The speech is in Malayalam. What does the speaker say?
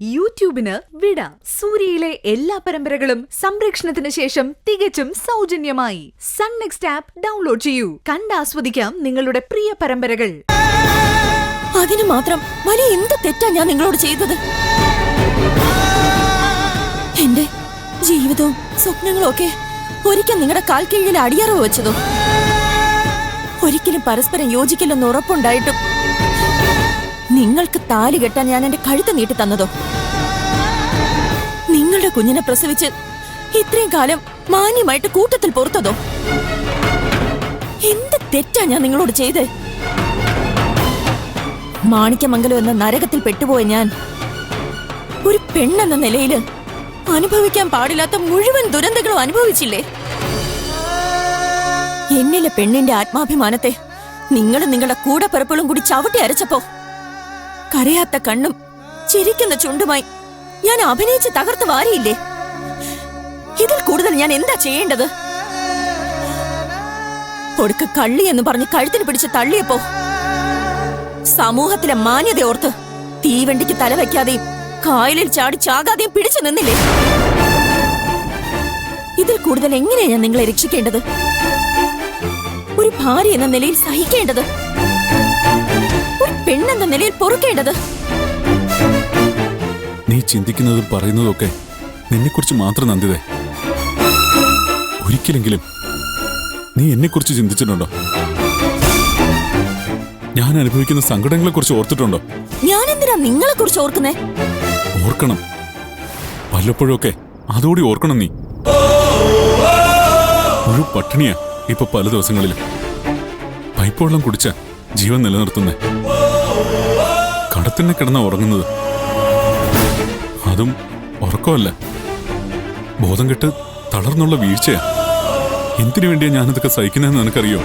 യൂട്യൂബിന് വിട. സൂര്യയിലെ എല്ലാ പരമ്പരകളും സംരക്ഷണത്തിന് ശേഷം തികച്ചും സൗജന്യമായി സൺ നെക്സ്റ്റ് ആപ്പ് ഡൗൺലോഡ് ചെയ്യൂ. കണ്ടാസ്വദിക്കാം നിങ്ങളുടെ പ്രിയ പരമ്പരകൾ. അതിന് മാത്രം വലിയ എന്ത് തെറ്റാ ഞാൻ നിങ്ങളോട് ചെയ്തത്? എന്റെ ജീവിതവും സ്വപ്നങ്ങളും ഒക്കെ ഒരിക്കൽ നിങ്ങളുടെ കാൽ കീഴിൽ അടിയറവ് വെച്ചതോ? ഒരിക്കലും പരസ്പരം യോജിക്കില്ലെന്ന് ഉറപ്പുണ്ടായിട്ടും നിങ്ങൾക്ക് താലി കെട്ടാൻ ഞാൻ എന്റെ കഴുത്ത് നീട്ടി തന്നതോ? നിങ്ങളുടെ കുഞ്ഞിനെ പ്രസവിച്ച് ഇത്രയും കാലം മാന്യമായിട്ട് കൂട്ടത്തിൽ പുറത്തതോ? എന്ത് തെറ്റാ ഞാൻ നിങ്ങളോട് ചെയ്തേ? മാണിക്യമംഗലം എന്ന നരകത്തിൽ പെട്ടുപോയ ഞാൻ ഒരു പെണ്ണെന്ന നിലയില് അനുഭവിക്കാൻ പാടില്ലാത്ത മുഴുവൻ ദുരന്തങ്ങളും അനുഭവിച്ചില്ലേ? എന്നിലെ പെണ്ണിന്റെ ആത്മാഭിമാനത്തെ നിങ്ങളും നിങ്ങളുടെ കൂടപ്പിറപ്പുകളും കൂടി ചവിട്ടി അരച്ചപ്പോ കരയാത്ത കണ്ണും ചിരിക്കുന്ന ചുണ്ടുമായി ഞാൻ അഭിനയിച്ച് തകർത്ത് വാരിയില്ലേ? ഇതിൽ കൂടുതൽ ഞാൻ എന്താ ചെയ്യേണ്ടത്? ഒടുക്ക് കള്ളി എന്ന് പറഞ്ഞ് കഴുത്തിന് പിടിച്ച് തള്ളിയപ്പോ സമൂഹത്തിലെ മാന്യത ഓർത്ത് തീവണ്ടിക്ക് തലവെക്കാതെയും കായലിൽ ചാടി ചാകാതെയും പിടിച്ചു നിന്നില്ലേ? ഇതിൽ കൂടുതൽ എങ്ങനെയാ ഞാൻ നിങ്ങളെ രക്ഷിക്കേണ്ടത്? ഒരു ഭാര്യ എന്ന നിലയിൽ സഹിക്കേണ്ടത്? ഒരു പെണ്ണെന്ന നിലയിൽ പൊറുക്കേണ്ടത്? നീ ചിന്തിക്കുന്നതും പറയുന്നതും ഒക്കെ നിന്നെക്കുറിച്ച് മാത്രം നന്ദിതേ. ഒരിക്കലെങ്കിലും നീ എന്നെക്കുറിച്ച് ചിന്തിച്ചിട്ടുണ്ടോ? ഞാൻ അനുഭവിക്കുന്ന സങ്കടങ്ങളെ കുറിച്ച് ഓർത്തിട്ടുണ്ടോ? ഞാൻ എന്തിനാ നിങ്ങളെ കുറിച്ച് ഓർക്കുന്നേ? ഓർക്കണം, വല്ലപ്പോഴൊക്കെ അതോടി ഓർക്കണം. നീ ഒരു പട്ടിണിയാ ഇപ്പൊ പല ദിവസങ്ങളിലും. പൈപ്പ് വെള്ളം കുടിച്ച ജീവൻ നിലനിർത്തുന്നേ. കടത്തിനെ കിടന്ന ഉറങ്ങുന്നത്. അതും ഉറക്കമല്ല, ബോധം കെട്ട് തളർന്നുള്ള വീഴ്ചയാ. എന്തിനു വേണ്ടിയാ ഞാനിതൊക്കെ സഹിക്കുന്നതെന്ന് നിനക്കറിയോ?